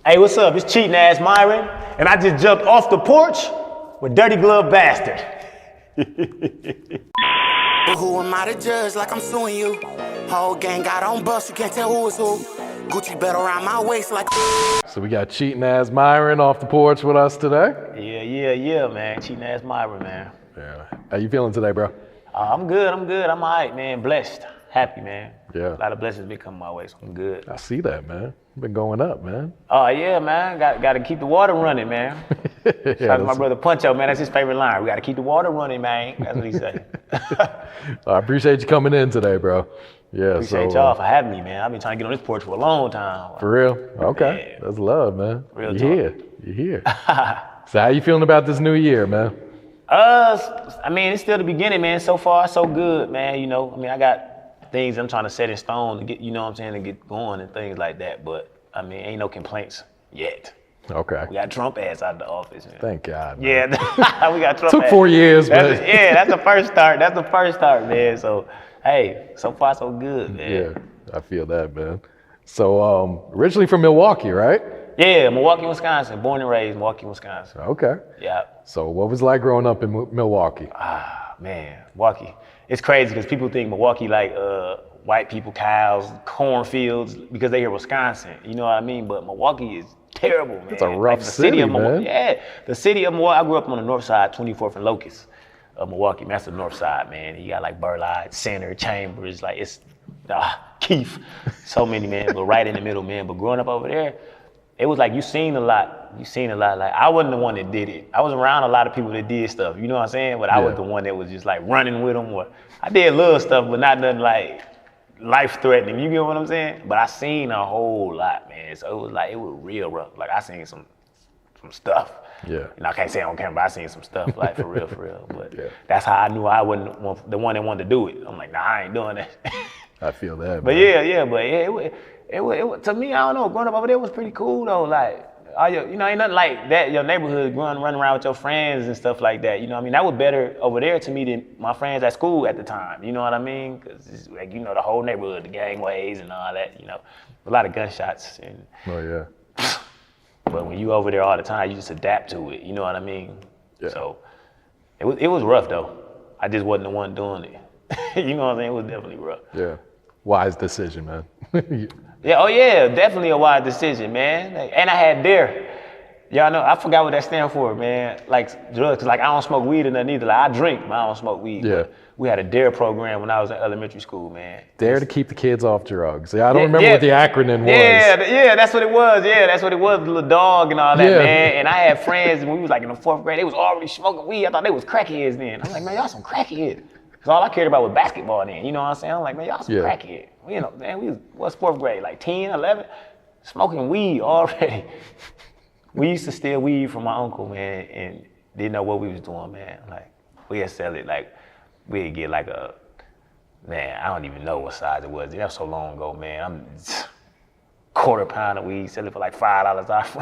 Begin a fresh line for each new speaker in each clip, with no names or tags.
Hey, what's up? It's CheatingAssMyron, and I just jumped off the porch with Dirty Glove Bastard.
But who am I to judge like I'm suing you? Whole gang got on bus, you can't tell who is who. Gucci belt around my waist like.
So we got CheatingAssMyron off the porch with us today.
Yeah, man. CheatingAssMyron, man.
Yeah. How you feeling today, bro?
I'm good. I'm all right, man. Blessed. Happy, man.
Yeah.
A lot of blessings been coming my way, so I'm good.
I see that, man. Been going up, man.
Oh, yeah, man. Got to keep the water running, man. Shout out to my brother Puncho, man. That's his favorite line. We got to keep the water running, man. That's what he said.
I appreciate you coming in today, bro. Yeah.
Appreciate y'all for having me, man. I've been trying to get on this porch for a long time.
For real? Okay.
Yeah.
That's love, man.
Real
you
talk.
here. You here. So how you feeling about this new year, man?
I mean, it's still the beginning, man. So far, so good, man. You know, I mean, I got things I'm trying to set in stone to get, you know what I'm saying, to get going and things like that. But, I mean, ain't no complaints yet.
Okay.
We got Trump ass out of the office, man.
Thank God, man.
Yeah, we got Trump
Took
ass.
4 years, but
That's the first start. That's the first start, man. So, hey, so far, so good, man.
yeah, I feel that, man. So originally from Milwaukee, right?
Yeah, Milwaukee, Wisconsin. Born and raised Milwaukee, Wisconsin.
Okay.
Yeah.
So what was it like growing up in Milwaukee?
Man, Milwaukee. It's crazy because people think Milwaukee like white people, cows, cornfields, because they hear Wisconsin. You know what I mean? But Milwaukee is terrible, man.
It's a rough
the
city,
of Milwaukee,
man.
Yeah, the city of Milwaukee. I grew up on the north side, 24th and Locust of Milwaukee. Man, that's the north side, man. You got like Burleigh, Center, Chambers, like it's Keith. So many, man. But right in the middle, man. But growing up over there, it was like you seen a lot. Like I wasn't the one that did it. I was around a lot of people that did stuff. You know what I'm saying? But I was the one that was just like running with them. Or I did little stuff, but not nothing like life-threatening. You get what I'm saying? But I seen a whole lot, man. So it was real rough. Like I seen some stuff.
Yeah.
And I can't say it on camera, but I seen some stuff, like for real. But that's how I knew I wasn't the one that wanted to do it. I'm like, nah, I ain't doing that.
I feel that,
But
man.
it was to me, I don't know, growing up over there was pretty cool though. Like, ain't nothing like that. Your neighborhood, running around with your friends and stuff like that. You know what I mean? That was better over there to me than my friends at school at the time. You know what I mean? Because it's like, you know, the whole neighborhood, the gangways and all that. You know, a lot of gunshots.
Oh yeah.
But when you over there all the time, you just adapt to it. You know what I mean?
Yeah.
So it was rough though. I just wasn't the one doing it. You know what I'm saying? It was definitely rough.
Yeah. Wise decision, man.
Yeah, oh yeah, definitely a wise decision, man. And I had DARE. Y'all know, I forgot what that stands for, man. Like drugs, like I don't smoke weed or nothing either. Like I drink, but I don't smoke weed.
Yeah.
But we had a DARE program when I was in elementary school, man.
Dare to keep the kids off drugs. Yeah, I don't remember what the acronym was.
Yeah, that's what it was. Yeah, that's what it was, the little dog and all that,
Yeah.
man. And I had friends when we was like in the 4th grade, they was already smoking weed. I thought they was crackheads then. I'm like, man, y'all some crackheads. Because all I cared about was basketball then, you know what I'm saying? I'm like, man, y'all some crackheads. You know, man, we was, what's 4th grade, like 10, 11? Smoking weed already. We used to steal weed from my uncle, man, and didn't know what we was doing, man. Like, we'd sell it, like, we'd get like a, man, I don't even know what size it was. That was so long ago, man. I'm quarter pound of weed, sell it for like $5 off.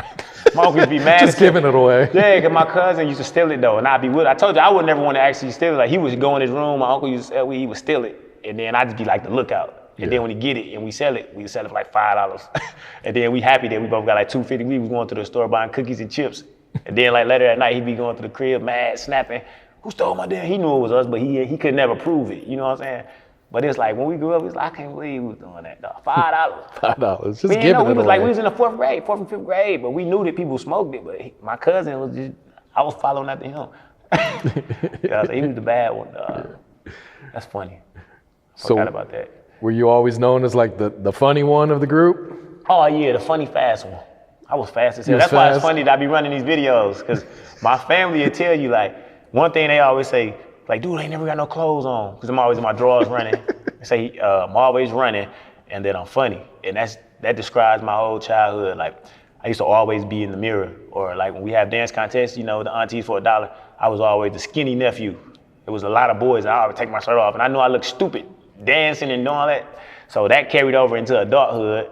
My uncle used to be mad.
Just giving it away.
Yeah, because my cousin used to steal it though, and I'd be with. I told you I would never want to actually steal it. Like he would go in his room, my uncle used to sell weed, he would steal it, and then I'd just be like the lookout. And then when he get it and we sell it for like $5. And then we happy that we both got like $2.50. We was going to the store buying cookies and chips. And then like later at night he'd be going to the crib mad, snapping. Who stole my damn? He knew it was us, but he could never prove it. You know what I'm saying? But it's like when we grew up, it's like I can't believe we was doing that, dog. $5.
$5. Just
we
giving it away.
We was like we was in the 4th grade, 4th and 5th grade, but we knew that people smoked it. But my cousin was just, I was following after him. Yeah, so he was the bad one, dog. That's funny. Forgot about that.
Were you always known as like the funny one of the group?
Oh yeah, the funny fast one. I was fast as hell.
You was
That's why it's
fast?
funny that I be running these videos, because my family will tell you, like, one thing they always say, like, dude, I ain't never got no clothes on, because I'm always in my drawers running. They say, I'm always running, and then I'm funny. And that describes my whole childhood. Like, I used to always be in the mirror, or like when we have dance contests, you know, the aunties for $1, I was always the skinny nephew. There was a lot of boys, and I would take my shirt off, and I knew I looked stupid dancing and doing all that. So that carried over into adulthood.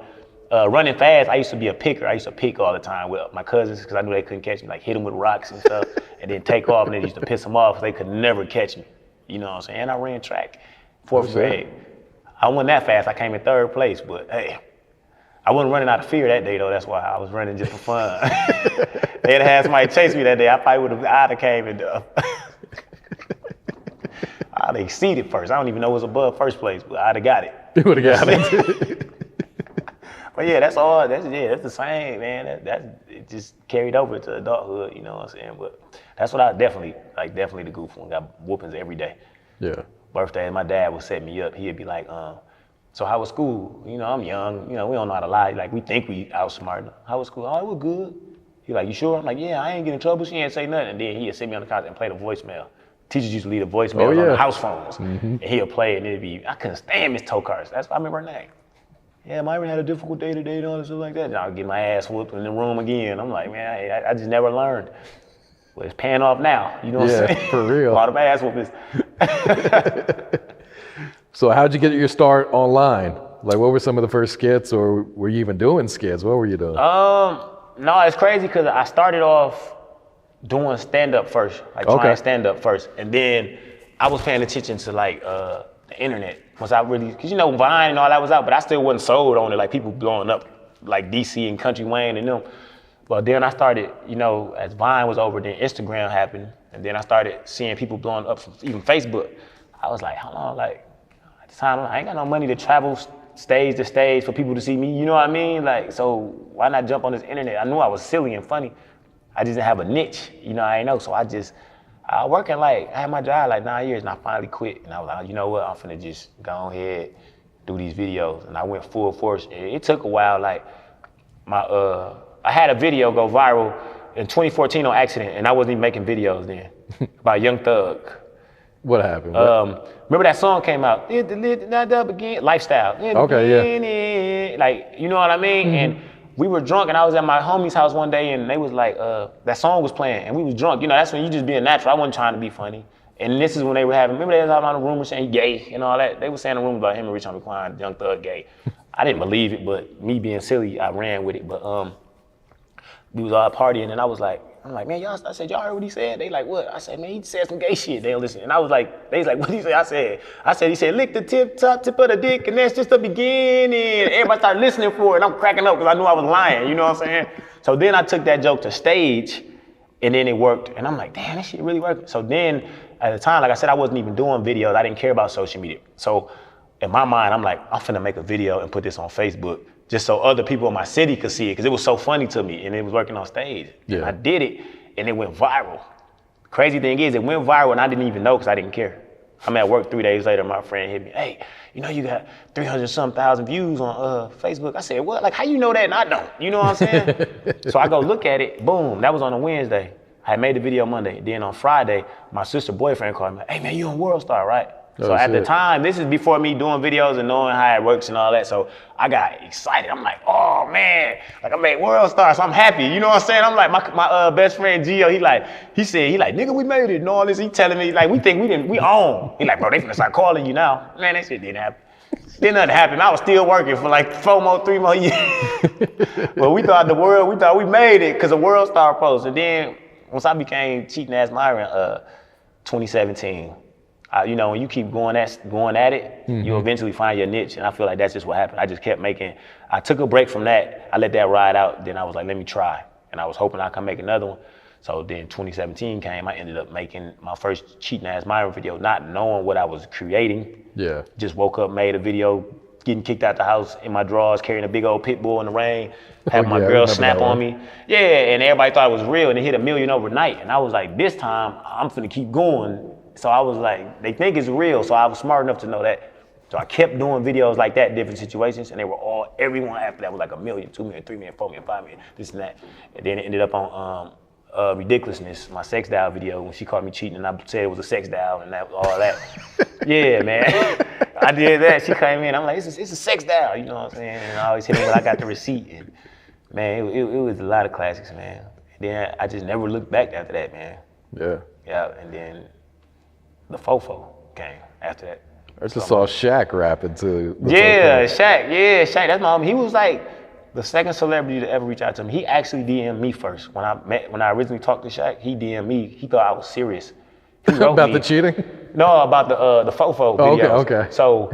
Running fast, I used to be a picker. I used to pick all the time with my cousins because I knew they couldn't catch me, like hit them with rocks and stuff, and then take off, and it used to piss them off. They could never catch me. You know what I'm saying? And I ran track, 4th grade. I wasn't that fast. I came in 3rd place, but hey, I wasn't running out of fear that day though. That's why I was running just for fun. They'd have had somebody chase me that day. I probably I'd have came and I'd have exceeded first. I don't even know what's above first place, but I'd have got it.
You would have got it.
But yeah, that's all. That's the same, man. It just carried over to adulthood. You know what I'm saying? But that's what I definitely the goof one. Got whoopings every day.
Yeah.
Birthday, my dad would set me up. He'd be like, so how was school? You know, I'm young. You know, we don't know how to lie. Like, we think we outsmart. How was school? Oh, it was good. He like, you sure? I'm like, yeah, I ain't getting in trouble. She ain't say nothing. And then he'd sit me on the couch and play the voicemail. Teachers used to leave the voicemails on the house phones. Mm-hmm. And he'll play it, and it'd be, I couldn't stand Miss Tokar's. That's why I remember her name. Yeah, Myron had a difficult day today and all this stuff like that. And I'll get my ass whooped in the room again. I'm like, man, I just never learned. Well, it's paying off now. You know what I'm saying?
Yeah, for real.
A lot of ass whoopings.
So how'd you get your start online? Like, what were some of the first skits, or were you even doing skits? What were you doing?
No, it's crazy because I started off doing stand-up first, like trying stand-up first. And then I was paying attention to like the internet. Once I really, cause you know Vine and all that was out, but I still wasn't sold on it. Like people blowing up like DC and Country Wayne and them. But then I started, you know, as Vine was over, then Instagram happened. And then I started seeing people blowing up from even Facebook. I was like, hold on, like at the time, I ain't got no money to travel stage to stage for people to see me, you know what I mean? Like, so why not jump on this internet? I knew I was silly and funny. I just didn't have a niche, you know, I ain't know. So I working like, I had my job like 9 years and I finally quit. And I was like, you know what, I'm finna just go ahead, do these videos. And I went full force. It took a while, like I had a video go viral in 2014 on accident, and I wasn't even making videos then, about Young Thug.
What happened?
Remember that song came out, Lifestyle.
Okay,
yeah. Like, you know what I mean? Mm-hmm. And we were drunk, and I was at my homie's house one day, and they was like, that song was playing, and we was drunk. You know, that's when you just being natural. I wasn't trying to be funny. And this is when they were having, remember they was out on the rumors saying he gay and all that? They were saying the rumors about him and Rich Homie Quan, Young Thug gay. I didn't believe it, but me being silly, I ran with it. But we was all partying, and I'm like, man, y'all, I said, y'all heard what he said? They like, what? I said, man, he said some gay shit. They don't listen. And I was like, they was like, what did he say? I said, he said, lick the top tip of the dick, and that's just the beginning. And everybody started listening for it, and I'm cracking up because I knew I was lying, you know what I'm saying? So then I took that joke to stage, and then it worked. And I'm like, damn, that shit really worked. So then, at the time, like I said, I wasn't even doing videos. I didn't care about social media. So in my mind, I'm like, I'm finna make a video and put this on Facebook, just so other people in my city could see it, because it was so funny to me, and it was working on stage. Yeah. And I did it, and it went viral. Crazy thing is, it went viral, and I didn't even know because I didn't care. I'm at work 3 days later, my friend hit me, hey, you know you got 300-some-thousand views on Facebook. I said, what? Like, how you know that and I don't? You know what I'm saying? So I go look at it, boom, that was on a Wednesday. I had made the video Monday. Then on Friday, my sister's boyfriend called me, hey man, you on World Star, right? So at the time, this is before me doing videos and knowing how it works and all that. So I got excited. I'm like, oh man, like I made World Star, so I'm happy. You know what I'm saying? I'm like, my best friend Gio, he said, nigga, we made it and all this. He telling me, like, we own. He like, bro, they finna start calling you now. Man, that shit didn't happen. Then nothing happened. I was still working for like 3 more years. Well, we thought we made it because of World Star post. And then once I became CheatingAssMyron, 2017, you know, when you keep going at it, mm-hmm. you eventually find your niche, and I feel like that's just what happened. I just kept making. I took a break from that. I let that ride out. Then I was like, let me try, and I was hoping I could make another one. So then 2017 came. I ended up making my first CheatingAssMyron video, not knowing what I was creating.
Yeah.
Just woke up, made a video, getting kicked out the house in my drawers, carrying a big old pit bull in the rain, having my girl snap on me. Yeah, and everybody thought it was real, and it hit 1 million overnight. And I was like, this time I'm finna keep going. So I was like, they think it's real, so I was smart enough to know that. So I kept doing videos like that, different situations, and they were everyone after that was like 1 million, 2 million, 3 million, 4 million, 5 million, this and that. And then it ended up on Ridiculousness, my sex dial video, when she caught me cheating and I said it was a sex dial and that all that. Yeah, man. I did that. She came in, I'm like, it's a sex dial, you know what I'm saying? And I always hit me when I got the receipt. And man, it was a lot of classics, man. And then I just never looked back after that, man.
Yeah.
Yeah, and then the Fofo came after that.
I just saw Shaq rapping to the
Shaq, that's my homie. He was like the second celebrity to ever reach out to me. He actually DM'd me first. When I originally talked to Shaq, he DM'd me. He thought I was serious. He wrote
about
me,
the cheating?
No, about the Fofo videos.
Okay.
So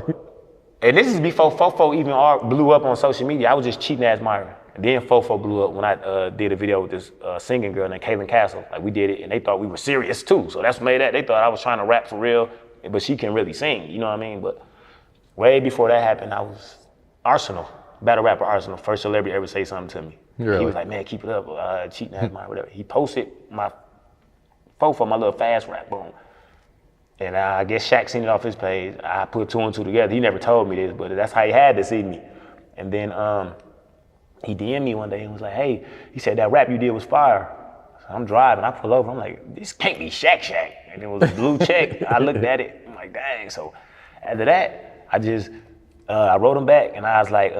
And this is before Fofo even blew up on social media. I was just CheatingAssMyron. And then Fofo blew up when I did a video with this singing girl named Kaylin Castle. Like we did it, and they thought we were serious too. So that's what made that. They thought I was trying to rap for real, but she can really sing. You know what I mean? But way before that happened, I was Arsenal, battle rapper Arsenal, first celebrity ever say something to me.
Really?
He was like, man, keep it up, CheatingAssMyron, whatever. He posted my Fofo, my little fast rap, boom. And I guess Shaq seen it off his page. I put 2 and 2 together. He never told me this, but that's how he had to see me. And then he DM'd me one day and was like, hey, he said that rap you did was fire. So I'm driving, I pull over, I'm like, this can't be Shaq. And it was a blue check. I looked at it, I'm like, dang. So after that, I just, I wrote him back, and I was like,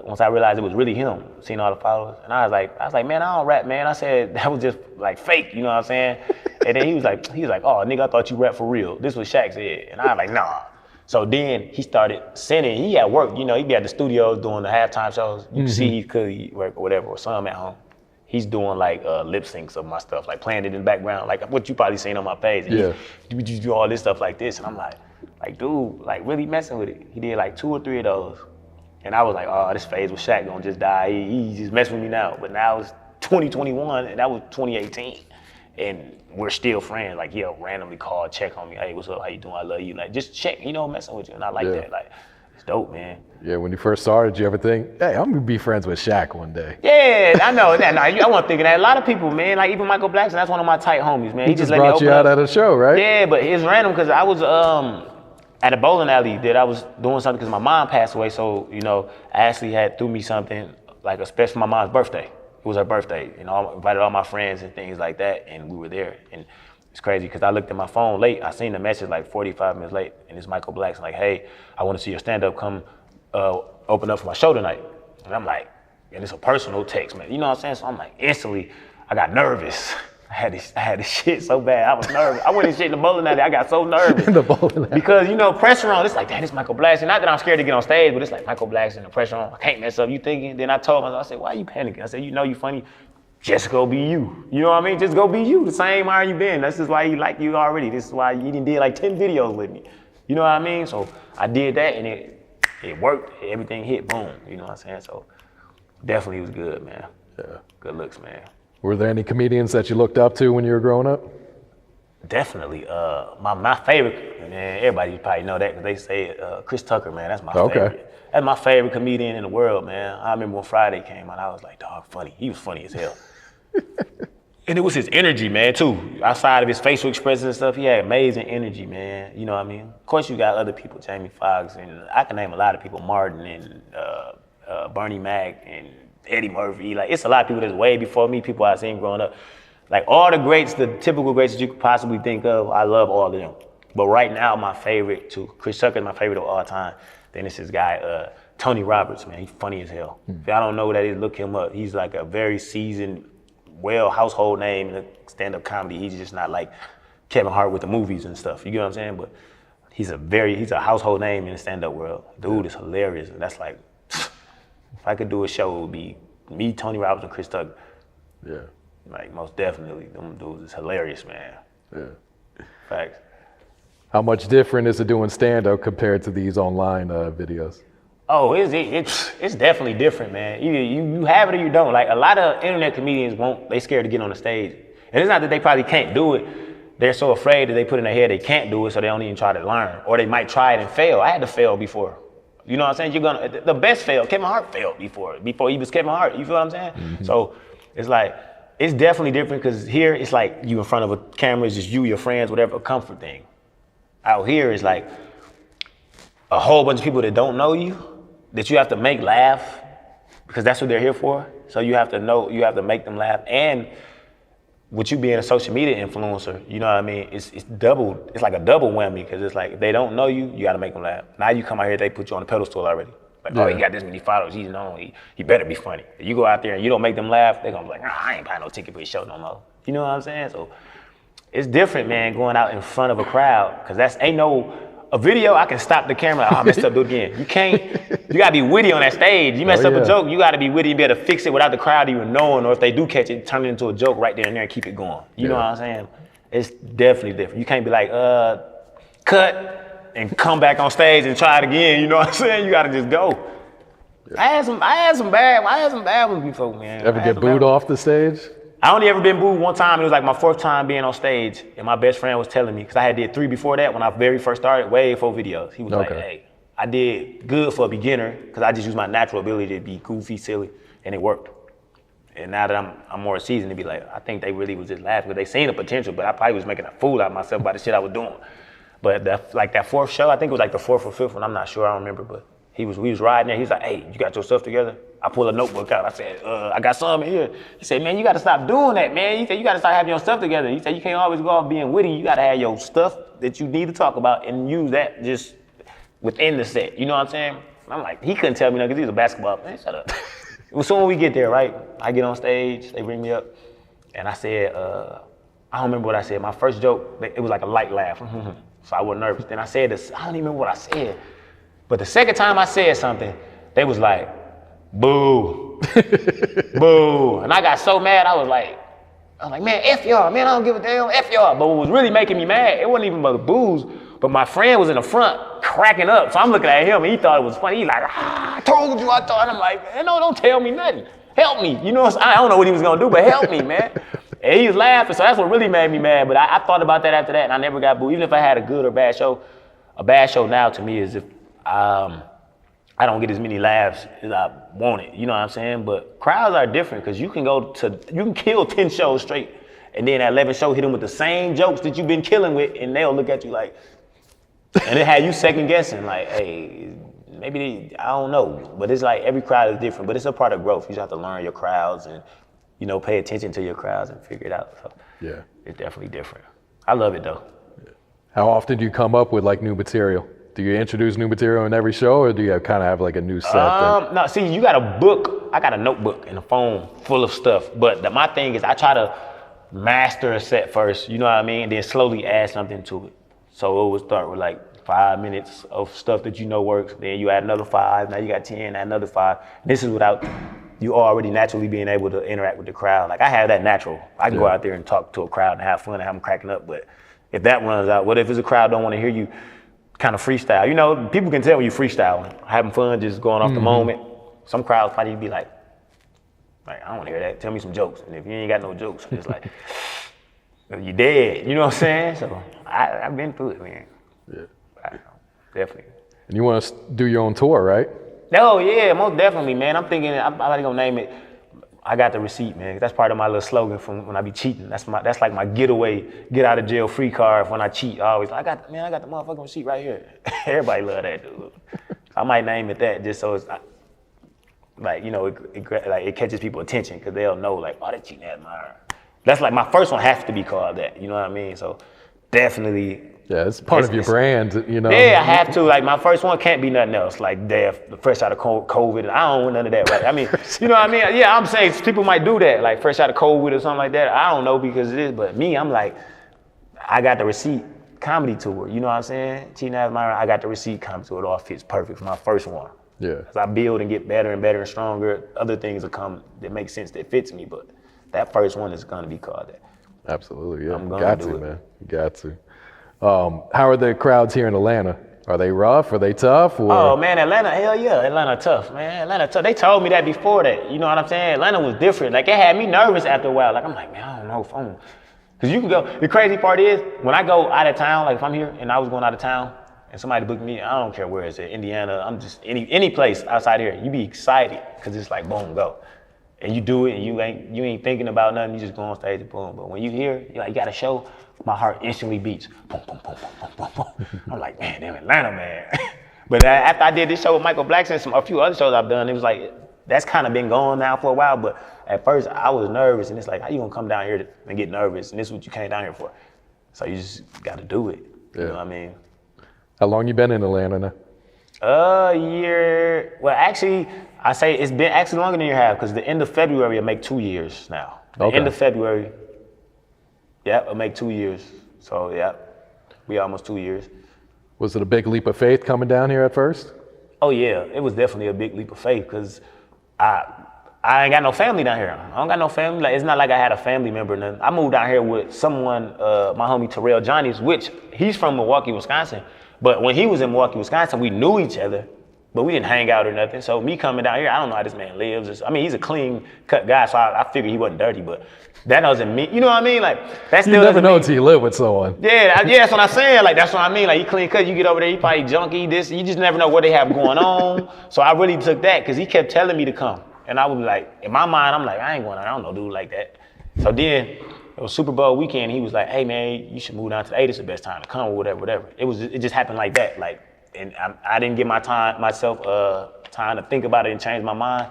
once I realized it was really him, seeing all the followers, and I was like, man, I don't rap, man. I said, that was just like fake, you know what I'm saying? And then he was like, oh, nigga, I thought you rap for real. This was Shaq said. And I was like, nah. So then he started sending, he had work, you know, he'd be at the studios doing the halftime shows. You can see he could work or whatever, or some at home. He's doing like lip syncs of my stuff, like playing it in the background, like what you probably seen on my page. And
yeah.
You do all this stuff like this. And I'm like, dude, like really messing with it. He did like 2 or 3 of those. And I was like, oh, this phase with Shaq gonna just die. He just messing with me now. But now it's 2021 and that was 2018. And we're still friends. Like he'll randomly call, check on me. Hey, what's up? How you doing? I love you. Like just check, you know, messing with you. And I like that. Like it's dope, man.
Yeah, when you first started, did you ever think, hey, I'm gonna be friends with Shaq one day?
Yeah, I know that. I wasn't thinking that. A lot of people, man, like even Michael Blackson, that's one of my tight homies, man.
He just
let me
brought
open
you out
up.
at a show, right?
Yeah, but it's random because I was at a bowling alley that I was doing something because my mom passed away. So, you know, Ashley had threw me something like a special for my mom's birthday. It was her birthday. You know, I invited all my friends and things like that, and we were there. And it's crazy because I looked at my phone late. I seen the message like 45 minutes late, and it's Michael Blackson like, hey, I want to see your stand-up come open up for my show tonight. And I'm like, and it's a personal text, man. You know what I'm saying? So I'm like, instantly, I got nervous. I had this shit so bad. I was nervous. I went and shit in the bowling alley. I got so nervous.
In the bowling alley.
Because, you know, pressure on. It's like, damn, it's Michael Blackson. Not that I'm scared to get on stage, but it's like Michael Blackson, the pressure on. I can't mess up. You thinking? Then I told myself, I said, why are you panicking? I said, you know you funny. Just go be you. You know what I mean? Just go be you. The same how you been. That's just why he like you already. This is why you did like 10 videos with me. You know what I mean? So I did that and it worked. Everything hit, boom. You know what I'm saying? So definitely was good, man. Yeah. Good looks, man.
Were there any comedians that you looked up to when you were growing up?
Definitely. My favorite, man, everybody probably know that because they say Chris Tucker, man, that's my favorite. That's my favorite comedian in the world, man. I remember when Friday came out, I was like, dog, funny. He was funny as hell. And it was his energy, man, too. Outside of his facial expressions and stuff, he had amazing energy, man. You know what I mean? Of course, you got other people, Jamie Foxx, and I can name a lot of people, Martin and Bernie Mac and Eddie Murphy. Like, it's a lot of people that's way before me, people I've seen growing up. Like, all the greats, the typical greats that you could possibly think of, I love all of them. But right now, my favorite, too, Chris Tucker is my favorite of all time. Then it's this guy, Tony Roberts, man. He's funny as hell. If y'all don't know who that is, look him up. He's like a very seasoned, household name in the stand-up comedy. He's just not like Kevin Hart with the movies and stuff. You get what I'm saying? But he's a household name in the stand-up world. Dude is hilarious. And that's like, if I could do a show, it would be me, Tony Roberts, and Chris Tucker.
Yeah.
Like, most definitely, them dudes is hilarious, man.
Yeah.
Facts.
How much different is it doing stand-up compared to these online videos?
Oh, it's definitely different, man. Either you have it or you don't. Like, a lot of internet comedians they scared to get on the stage. And it's not that they probably can't do it. They're so afraid that they put in their head they can't do it, so they don't even try to learn. Or they might try it and fail. I had to fail before. You know what I'm saying? The best fail. Kevin Hart failed before he was Kevin Hart. You feel what I'm saying? Mm-hmm. So it's like, it's definitely different because here it's like you in front of a camera, it's just you, your friends, whatever, a comfort thing. Out here it's like a whole bunch of people that don't know you, that you have to make laugh because that's what they're here for. So you have to make them laugh. And with you being a social media influencer, you know what I mean? It's like a double whammy because it's like if they don't know you, you got to make them laugh. Now you come out here, they put you on a pedestal already. Like, oh, he got this many followers, he's known, he better be funny. If you go out there and you don't make them laugh, they're gonna be like, nah, I ain't buying no ticket for your show no more. You know what I'm saying? So it's different, man, going out in front of a crowd, because a video, I can stop the camera, I messed up, do it again. You can't, you gotta be witty on that stage. You mess up a joke, you gotta be witty and be able to fix it without the crowd even knowing, or if they do catch it, turn it into a joke right there and there and keep it going. You know what I'm saying? It's definitely different. You can't be like, cut, and come back on stage and try it again. You know what I'm saying? You gotta just go. Yeah. I had some bad ones before, man.
Ever get booed off the stage?
I only ever been booed one time. It was like my 4th time being on stage, and my best friend was telling me, because I had did 3 before that when I very first started, way 4 videos. He was like, hey, I did good for a beginner, because I just used my natural ability to be goofy, silly, and it worked. And now that I'm more seasoned, to be like, I think they really was just laughing, but they seen the potential, but I probably was making a fool out of myself by the shit I was doing. But that 4th show, I think it was like the 4th or 5th one, I'm not sure, I don't remember, but we was riding there. He was like, hey, you got your stuff together? I pulled a notebook out. I said, I got some in here. He said, man, you got to stop doing that, man. He said, you got to start having your stuff together. He said, you can't always go off being witty. You got to have your stuff that you need to talk about and use that just within the set. You know what I'm saying? I'm like, he couldn't tell me nothing because he's a basketball man. Shut up. Well, soon when we get there, right, I get on stage, they bring me up, and I said, I don't remember what I said. My first joke, it was like a light laugh. So I wasn't nervous. Then I said this, I don't even remember what I said. But the second time I said something, they was like, boo, boo. And I got so mad, I was like, man, F y'all, man, I don't give a damn, F y'all. But what was really making me mad, it wasn't even about the boos, but my friend was in the front cracking up. So I'm looking at him and he thought it was funny. He like, I told you I thought. And I'm like, man, no, don't tell me nothing. Help me. You know what I'm saying? I don't know what he was gonna do, but help me, man. And he was laughing, so that's what really made me mad. But I thought about that after that and I never got booed. Even if I had a good or bad show, a bad show now to me is if I don't get as many laughs as I wanted, you know what I'm saying? But crowds are different because you can kill 10 shows straight and then at 11 show hit them with the same jokes that you've been killing with and they'll look at you like, and it had you second guessing like, hey, maybe I don't know. But it's like every crowd is different, but it's a part of growth. You just have to learn your crowds and, you know, pay attention to your crowds and figure it out. So
yeah, it's
definitely different. I love it though.
Yeah. How often do you come up with like new material? Do you introduce new material in every show, or do you kind of have like a new set?
No, see, you got a book. I got a notebook and a phone full of stuff. But my thing is I try to master a set first, you know what I mean? And then slowly add something to it. So it would start with like 5 minutes of stuff that you know works. Then you add another 5. Now you got 10, add another 5. This is without you already naturally being able to interact with the crowd. Like I have that natural. I can go out there and talk to a crowd and have fun and have them cracking up. But if that runs out, what if it's a crowd don't want to hear you kind of freestyle? You know, people can tell when you freestyling, having fun, just going off the moment. Some crowds probably be like, I don't want to hear that. Tell me some jokes. And if you ain't got no jokes, it's like, you dead. You know what I'm saying? So I've been through it, man. Yeah. Definitely.
And you want to do your own tour, right?
Oh, yeah, most definitely, man. I'm thinking, I'm going to name it, I got the receipt, man. That's part of my little slogan from when I be cheating. That's like my getaway, get out of jail free card when I cheat. I always, I got the motherfucking receipt right here. Everybody love that, dude. I might name it that just so it's like, you know, it catches people's attention because they'll know like, oh, that's CheatingAssMyron. That's like my first one has to be called that. You know what I mean? So definitely.
Yeah, it's part of your brand, you know.
Yeah, I have to. Like my first one can't be nothing else. Like death, fresh out of COVID. I don't want none of that, right? I mean, you know what I mean? Yeah, I'm saying people might do that, like fresh out of COVID or something like that. I don't know because it is, but me, I'm like, I got the receipt comedy tour. You know what I'm saying? CheatingAssMyron, I got the receipt comedy tour. It all fits perfect for my first one.
Yeah.
As I build and get better and better and stronger, other things will come that make sense that fits me. But that first one is gonna be called that.
Absolutely, yeah.
I'm gonna
got
do
to,
it.
man. You got to. How are the crowds here in Atlanta? Are they rough? Are they tough? Or?
Oh man, Atlanta, hell yeah, Atlanta tough, man. Atlanta tough. They told me that before that. You know what I'm saying? Atlanta was different. Like it had me nervous after a while. Like I'm like, man, I don't know if I'm, cause you can go. The crazy part is when I go out of town, like if I'm here and I was going out of town and somebody booked me, I don't care where it's at, Indiana, I'm just any place outside here. You be excited cause it's like boom, go. And you do it and you ain't thinking about nothing, you just go on stage and boom. But when you hear, you got a show, my heart instantly beats. Boom, boom, boom, boom, boom, boom, boom. I'm like, man, damn Atlanta, man. But after I did this show with Michael Blackson and a few other shows I've done, it was like, that's kind of been going now for a while. But at first I was nervous and it's like, how you gonna come down here and get nervous? And this is what you came down here for. So you just gotta do it. You know what I mean?
How long you been in Atlanta now?
A year. Well, actually, I say it's been actually longer than a year and a half because the end of February, it'll make 2 years now. The end of February, it'll make 2 years. So, we almost 2 years.
Was it a big leap of faith coming down here at first?
Oh, yeah. It was definitely a big leap of faith because I ain't got no family down here. I don't got no family. Like, it's not like I had a family member or nothing. I moved down here with someone, my homie Terrell Johnny's, which he's from Milwaukee, Wisconsin. But when he was in Milwaukee, Wisconsin, we knew each other, but we didn't hang out or nothing. So me coming down here, I don't know how this man lives. I mean, he's a clean cut guy, so I figured he wasn't dirty, but that doesn't mean, you know what I mean? Like, that still
You never
doesn't
know
mean,
until you live with someone.
yeah, that's what I'm saying. Like, that's what I mean. Like, he clean cut, you get over there, he probably junkie, this, you just never know what they have going on. So I really took that, because he kept telling me to come. And I was like, in my mind, I'm like, I ain't going out, I don't know dude like that. So then, it was Super Bowl weekend, he was like, hey man, you should move down to the 8, it's the best time to come, or whatever. It just happened like that. Like, and I didn't give myself time to think about it and change my mind.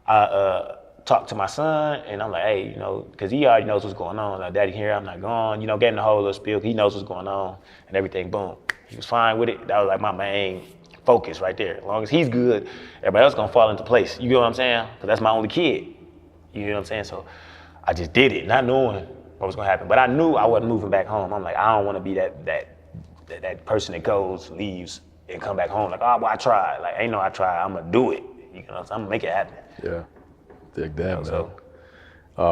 I talked to my son, and I'm like, hey, you know, because he already knows what's going on. Like, daddy here, I'm not gone. You know, gave him the whole little spiel. He knows what's going on and everything. Boom. He was fine with it. That was like my main focus right there. As long as he's good, everybody else gonna fall into place. You get what I'm saying? Because that's my only kid. You know what I'm saying? So I just did it, not knowing what was gonna happen. But I knew I wasn't moving back home. I'm like, I don't want to be that person that goes, leaves, and come back home like, oh, well, I tried. Like, ain't no I tried. I'm gonna do it. You know, so I'm gonna make it happen.
Yeah. Dig that, man.
So,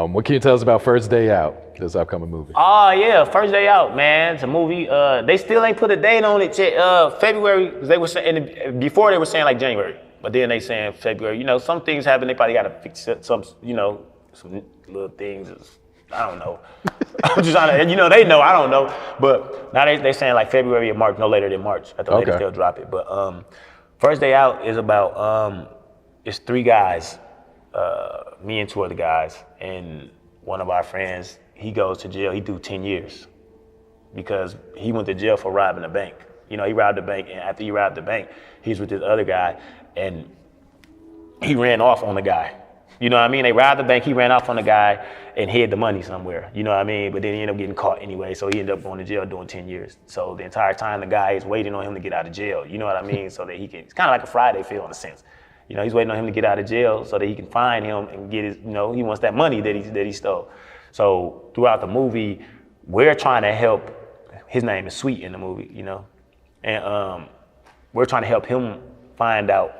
what can you tell us about First Day Out, this upcoming movie?
oh yeah, First Day Out, man. It's a movie. They still ain't put a date on it yet. February, because they were saying, before they were saying like January, but then they saying February. You know, some things happen. They probably got to fix some, you know, some little things. I don't know. I'm just trying to, you know, they know, I don't know. But now they saying like February or March, no later than March. At the latest they'll drop it. But First Day Out is about, it's 3 guys. Me and 2 other guys, and one of our friends, he goes to jail. He do 10 years because he went to jail for robbing a bank. You know, he robbed the bank, and after he robbed the bank, he's with this other guy, and he ran off on the guy. You know what I mean? They robbed the bank, he ran off on the guy and hid the money somewhere. You know what I mean? But then he ended up getting caught anyway, so he ended up going to jail doing 10 years. So the entire time, the guy is waiting on him to get out of jail. You know what I mean? So that he can, it's kind of like a Friday feel in a sense. You know, he's waiting on him to get out of jail so that he can find him and get his, you know, he wants that money that he stole. So throughout the movie, we're trying to help, his name is Sweet in the movie, you know, and we're trying to help him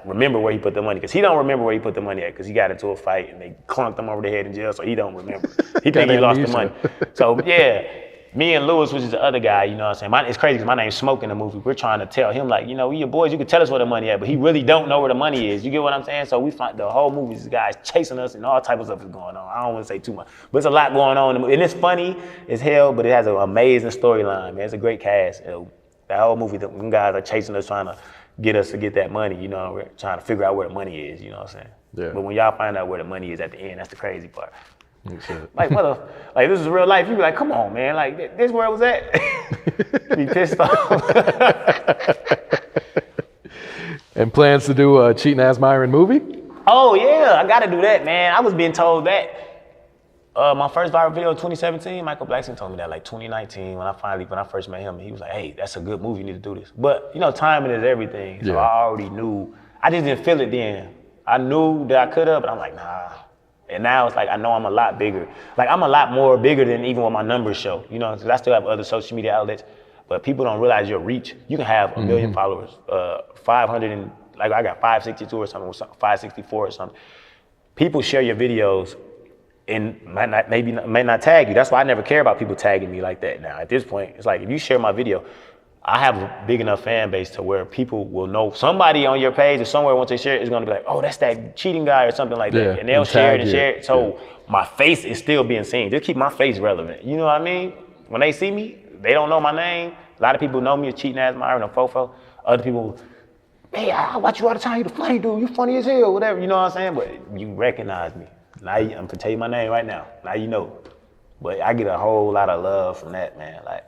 remember where he put the money, because he don't remember where he put the money at, because he got into a fight and they clunked him over the head in jail, so he don't remember. He think he lost the money. So yeah, me and Lewis, which is the other guy, you know what I'm saying? It's crazy because my name's Smoke in the movie. We're trying to tell him, like, you know, we your boys, you can tell us where the money at, but he really don't know where the money is. You get what I'm saying? So we find the whole movie, these guys chasing us and all type of stuff is going on. I don't want to say too much, but it's a lot going on in the movie. And it's funny as hell, but it has an amazing storyline, man. It's a great cast. That whole movie, them guys are chasing us, trying to get us to get that money, you know, we're trying to figure out where the money is, you know what I'm saying?
Yeah.
But when y'all find out where the money is at the end, that's the crazy part. Like, like this is real life. You be like, come on, man. Like, this where it was at. Be pissed off.
And plans to do a CheatingAssMyron movie?
Oh yeah, I gotta do that, man. I was being told that. My first viral video, 2017, Michael Blackson told me that, like 2019, when I first met him, he was like, hey, that's a good movie, you need to do this. But, you know, timing is everything. So I already knew. I just didn't feel it then. I knew that I could have, but I'm like, nah. And now it's like, I know I'm a lot bigger. Like, I'm a lot more bigger than even what my numbers show, you know, because I still have other social media outlets, but people don't realize your reach. You can have a million followers, 500 and, like, I got 562 or something, 564 or something. People share your videos and may not tag you. That's why I never care about people tagging me like that now. At this point, it's like, if you share my video, I have a big enough fan base to where people will know somebody on your page or somewhere once they share it is gonna be like, oh, that's that cheating guy or something like that. And they'll share it and share it. So my face is still being seen. Just keep my face relevant. You know what I mean? When they see me, they don't know my name. A lot of people know me as CheatingAssMyron or Fofo. Other people, hey, I watch you all the time. You the funny dude. You funny as hell, whatever. You know what I'm saying? But you recognize me. Now I'm gonna tell you my name right now. Now you know. But I get a whole lot of love from that, man. Like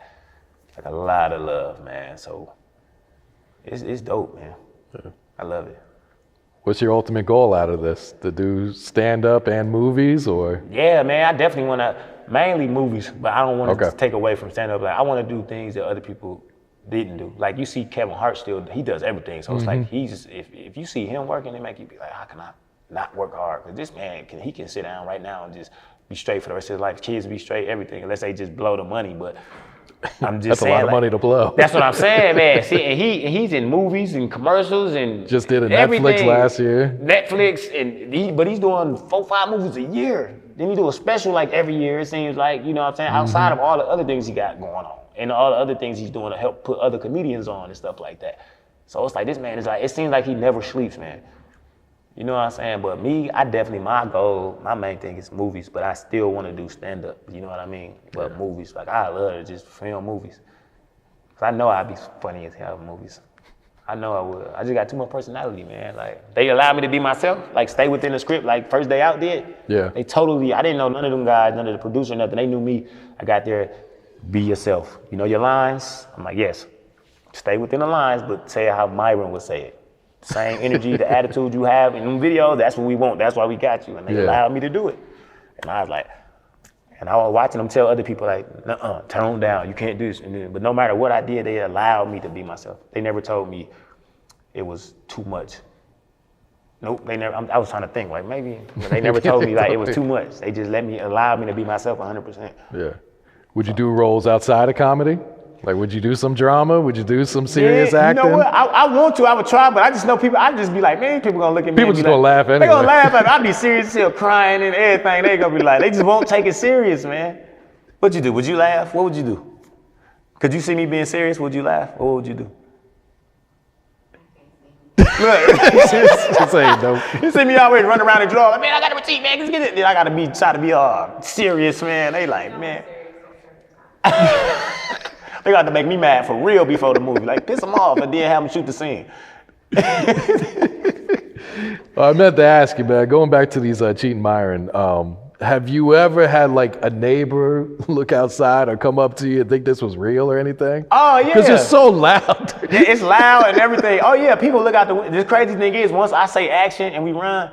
a lot of love, man. So it's dope, man. Yeah. I love it.
What's your ultimate goal out of this? To do stand-up and movies, or?
Yeah, man. I definitely want to, mainly movies, but I don't want to take away from stand-up. Like, I want to do things that other people didn't do. Like, you see Kevin Hart still, he does everything. So it's like, he's, if you see him working, it make you be like, how can I not work hard? Because this man, he can sit down right now and just be straight for the rest of his life. Kids be straight, everything, unless they just blow the money. But I'm just saying,
that's a lot of money to blow.
That's what I'm saying, man. See, and he's in movies and commercials and
just did a
everything.
Netflix last year.
Netflix, but he's doing 4-5 movies a year. Then he do a special like every year. It seems like, you know what I'm saying, outside of all the other things he got going on. and all the other things he's doing to help put other comedians on and stuff like that. So it's like, this man is like, it seems like he never sleeps, man. You know what I'm saying? But me, I definitely, my goal, my main thing is movies, but I still want to do stand-up, you know what I mean? But movies, like I love to just film movies. Cause I know I'd be funny as hell in movies. I know I would. I just got too much personality, man. Like, they allowed me to be myself, like stay within the script, like First Day Out did.
Yeah.
They totally, I didn't know none of them guys, none of the producer, nothing. They knew me. I got there, be yourself. You know your lines? I'm like, yes. Stay within the lines, but say it how Myron would say it. Same energy, the attitude you have in them videos, that's what we want. That's why we got you. And they allowed me to do it. And I was like, and I was watching them tell other people like, nuh-uh, tone down, you can't do this. But no matter what I did, they allowed me to be myself. They never told me it was too much. Nope, they never, I was trying to think like maybe, but they never told me like it was too much. They just allowed me to be myself 100%.
Yeah. Would you do roles outside of comedy? Like, would you do some drama? Would you do some serious acting?
You know what? I want to. I would try, but I just know people. I just be like, man, people gonna look at me.
People just gonna laugh anyway.
They gonna laugh at me. I be serious, still crying and everything. They gonna be like, they just won't take it serious, man. What'd you do? Would you laugh? What would you do? Could you see me being serious? Would you laugh? Or what would you do? Look,
Just saying, no.
you see me always running around and draw. Like, man, I got the receipt, man. Let's get it. Then I gotta try to be serious, man. They like, man. They got to make me mad for real before the movie. Like, piss them off and then have them shoot the scene.
I meant to ask you, man, going back to these Cheating Myron, have you ever had like a neighbor look outside or come up to you and think this was real or anything?
Oh, yeah.
Because it's so loud.
Yeah, it's loud and everything. Oh, yeah, people look out the window. The crazy thing is, once I say action and we run,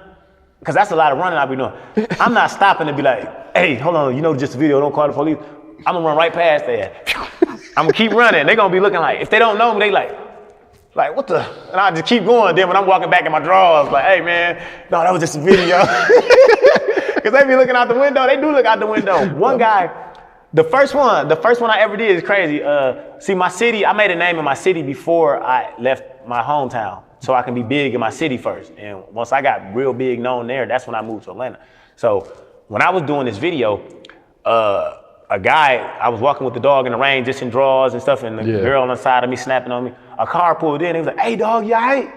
because that's a lot of running I be doing, I'm not stopping to be like, hey, hold on, you know, just a video, don't call the police. I'm gonna run right past that. I'm gonna keep running. They're gonna be looking like, if they don't know me, they like what the? And I just keep going. Then when I'm walking back in my drawers, like, hey man, no, that was just a video. Cause they be looking out the window. They do look out the window. One guy, the first one I ever did is crazy. See, my city, I made a name in my city before I left my hometown, so I can be big in my city first. And once I got real big known there, that's when I moved to Atlanta. So when I was doing this video, a guy, I was walking with the dog in the rain, just in drawers and stuff, and the girl on the side of me snapping on me. A car pulled in, he was like, hey dog, you all right?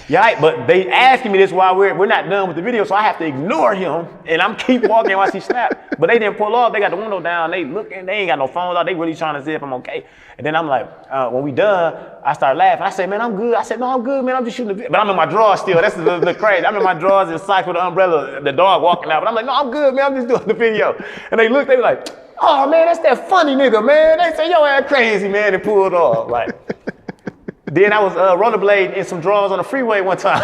You all right? But they asking me this while we're not done with the video, so I have to ignore him, and I'm keep walking while she snap. But they didn't pull off, they got the window down, they looking, they ain't got no phones out, they really trying to see if I'm okay. And then I'm like, when we done, I started laughing. I said, man, I'm good. I said, no, I'm good, man, I'm just shooting the video. But I'm in my drawers still, that's the crazy. I'm in my drawers and socks with an umbrella, the dog walking out. But I'm like, no, I'm good, man, I'm just doing the video. And they looked, they were like, oh man, that's that funny nigga, man. They say your ass crazy, man, and pulled off. Like, then I was rollerblading in some drawers on the freeway one time.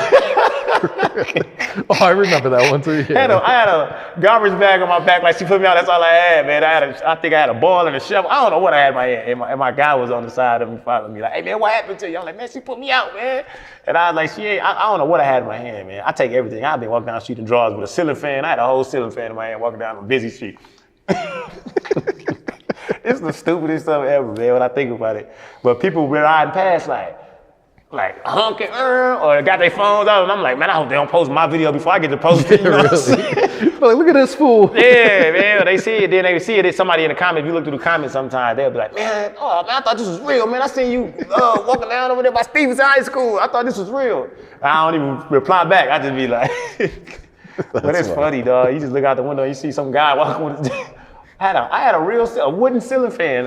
Oh, I remember that one too. Yeah.
I had a garbage bag on my back, like she put me out. That's all I had, man. I think I had a ball and a shovel. I don't know what I had in my hand. And my guy was on the side of me, following me, like, hey man, what happened to you? I'm like, man, she put me out, man. And I was like, I don't know what I had in my hand, man. I take everything. I've been walking down shooting drawers with a ceiling fan. I had a whole ceiling fan in my hand walking down a busy street. It's the stupidest stuff ever, man, when I think about it. But people been riding past like honking or got their phones out, and I'm like, man, I hope they don't post my video before I get to post it. You know what I'm saying?
Like, look at this fool.
Yeah, man, they see it, then they see it. Somebody in the comments, if you look through the comments sometimes, they'll be like, man, I thought this was real, man. I seen you walking down over there by Stevenson High School. I thought this was real. I don't even reply back. I just be like, but it's funny, dog. You just look out the window, you see some guy walking with his I had a wooden ceiling fan,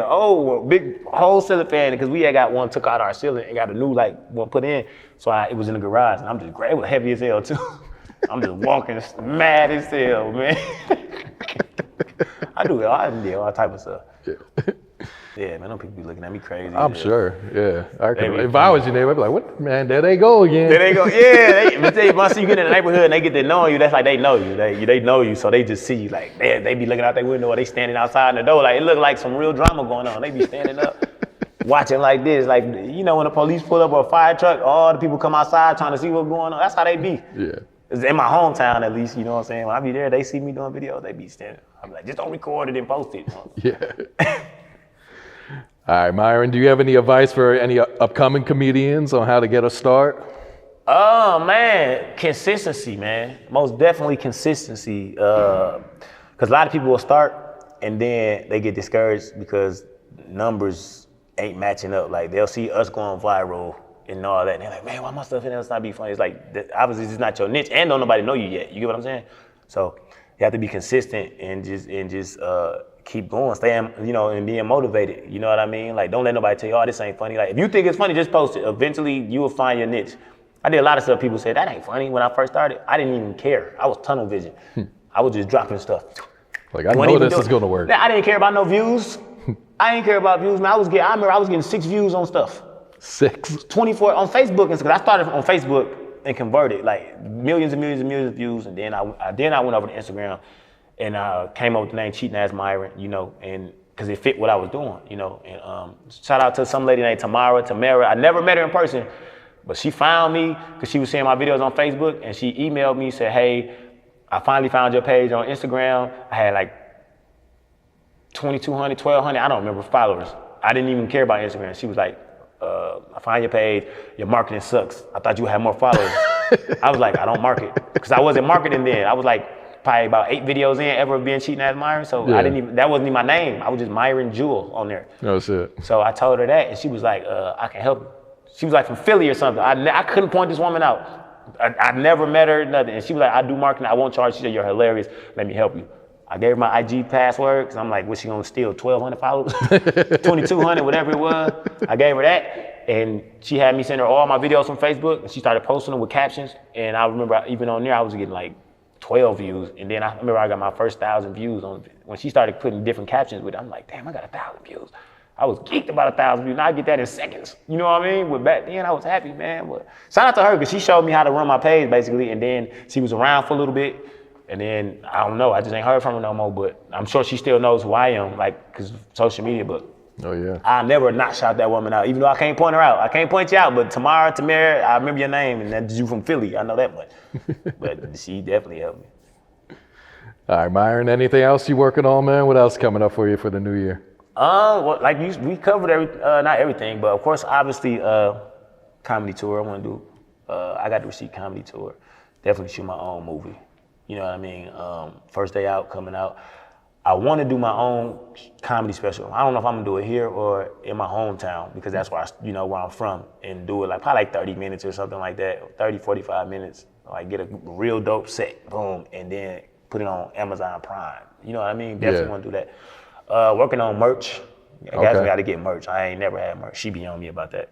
big whole ceiling fan, because we had got one, took out our ceiling and got a new one put in. So it was in the garage, and I'm just great. It was heavy as hell too. I'm just walking mad as hell, man. I do all type of stuff. Yeah, man, them people be looking at me crazy.
I'm sure, yeah. If I was your neighbor, I'd be like, what, man, there they go again.
There they go, yeah. But once you get in the neighborhood and they get to know you, that's like they know you. They know you, so they just see you. Like, they be looking out their window or they standing outside the door. Like, it look like some real drama going on. They be standing up, watching like this. Like, you know, when the police pull up or a fire truck, all the people come outside trying to see what's going on. That's how they be.
Yeah.
It's in my hometown, at least, you know what I'm saying? When I be there, they see me doing videos, they be standing. I'm like, just don't record it and post it.
Yeah. All right, Myron, do you have any advice for any upcoming comedians on how to get a start?
Oh, man, consistency, man. Most definitely consistency. Because a lot of people will start and then they get discouraged because numbers ain't matching up. Like they'll see us going viral and all that, and they're like, man, why my stuff in there not be funny? It's like obviously it's not your niche, and don't nobody know you yet. You get what I'm saying? So you have to be consistent and just keep going, staying, you know, and being motivated. You know what I mean? Like don't let nobody tell you, oh, this ain't funny. Like if you think it's funny, just post it. Eventually you will find your niche. I did a lot of stuff people said that ain't funny. When I first started, I didn't even care. I was tunnel vision. I was just dropping stuff.
Like I know this is gonna work.
I didn't care about no views. I didn't care about views, man. I remember I was getting 6 views on stuff.
6? 24
on Facebook. Because I started on Facebook and converted like millions and millions and millions of views. And then I went over to Instagram and came up with the name CheatingAssMyron, you know, and because it fit what I was doing, you know. And shout out to some lady named Tamara. I never met her in person, but she found me because she was seeing my videos on Facebook, and she emailed me, said, hey, I finally found your page on Instagram. I had like 2,200, 1,200, I don't remember, followers. I didn't even care about Instagram. She was like, I find your page, your marketing sucks. I thought you had more followers. I was like, I don't market. Because I wasn't marketing then. I was like probably about 8 videos in ever being CheatingAssMyron. So yeah. That wasn't even my name. I was just Myron Jewel on there.
Oh shit.
So I told her that, and she was like, I can help you. She was like from Philly or something. I couldn't point this woman out. I never met her, nothing. And she was like, I do marketing, I won't charge. She said, you're hilarious, let me help you. I gave her my IG password, because I'm like, what's she gonna steal, 1,200 followers? 2,200, whatever it was. I gave her that, and she had me send her all my videos from Facebook, and she started posting them with captions. And I remember even on there, I was getting like 12 views. And then I remember I got my first 1,000 views on when she started putting different captions with it. I'm like, damn, I got 1,000 views. I was geeked about 1,000 views. Now I get that in seconds. You know what I mean? But back then I was happy, man. But shout out to her, because she showed me how to run my page basically. And then she was around for a little bit. And then I don't know, I just ain't heard from her no more. But I'm sure she still knows who I am, like, because social media. But
oh yeah, I
never not shout that woman out, even though I can't point her out. I can't point you out, but Tamara, I remember your name, and that's you from Philly. I know that much. But she definitely helped me.
All right, Myron, anything else you working on, man? What else coming up for you for the new year?
Well, like we covered not everything, but of course, obviously, comedy tour. I want to do. I got the Receipt comedy tour. Definitely shoot my own movie. You know what I mean? First day out, coming out. I want to do my own comedy special. I don't know if I'm gonna do it here or in my hometown, because that's where where I'm from, and do it like probably like 30 minutes or something like that, 30, 45 minutes. Like get a real dope set, boom, and then put it on Amazon Prime. You know what I mean? Definitely want to do that. Working on merch. I got to get merch. I ain't never had merch. She be on me about that.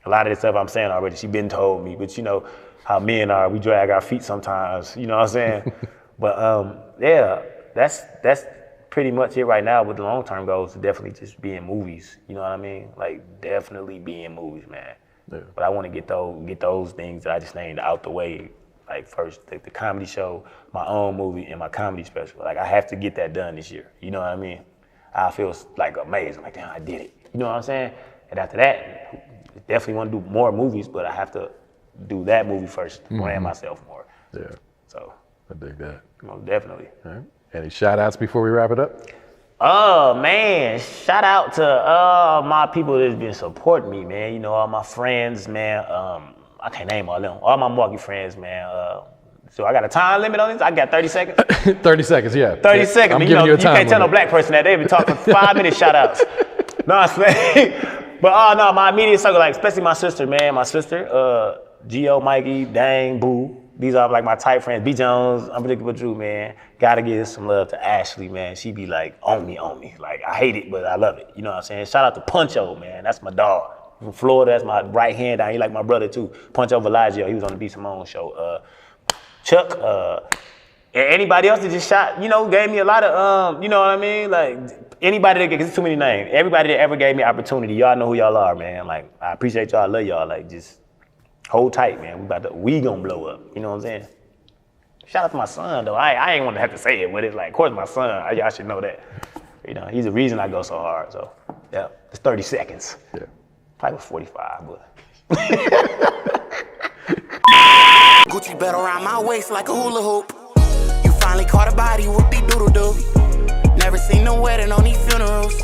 A lot of the stuff I'm saying already, she been told me, but you know how men are, we drag our feet sometimes, you know what I'm saying? But yeah, that's pretty much it right now. With the long-term goals, definitely just be in movies, you know what I mean? Like definitely be in movies, man. Yeah. But I want to get those things that I just named out the way. Like first, the comedy show, my own movie, and my comedy special. Like I have to get that done this year. You know what I mean? I feel like amazing. Like damn, I did it. You know what I'm saying? And after that, definitely want to do more movies, but I have to do that movie first, brand myself more.
Yeah.
So
I dig that.
Most definitely.
All right. Any shout outs before we wrap it up?
Oh man, shout out to all my people that's been supporting me, man. You know, all my friends, man. I can't name all them. All my Milwaukee friends, man. So I got a time limit on this? I got 30 seconds?
30 seconds, yeah.
30 seconds.
I'm giving you a time
can't tell no black person that. They been talking 5 minute shout outs. No, I'm saying. But no, my immediate circle, like especially my sister, man. My sister, Gio, Mikey, Dang, Boo. These are like my tight friends. B. Jones, Unpredictable Drew, man. Gotta give some love to Ashley, man. She be like on me. Like I hate it, but I love it. You know what I'm saying? Shout out to Puncho, man. That's my dog. From Florida, that's my right hand down. He like my brother too. Puncho Villaggio, he was on the B. Simone show. Chuck, and anybody else that just shot, gave me a lot of, you know what I mean? Like anybody that gets too many names. Everybody that ever gave me opportunity, y'all know who y'all are, man. Like I appreciate y'all, I love y'all. Like just hold tight, man. We gonna blow up. You know what I'm saying? Shout out to my son though. I ain't want to have to say it, but it's like, of course my son. Y'all should know that. He's the reason I go so hard. So yeah, it's 30 seconds. Yeah. Probably was 45, but.
Gucci belt around my waist like a hula hoop. You finally caught a body, whoop-de-doodle-doo. Never seen no wedding on these funerals.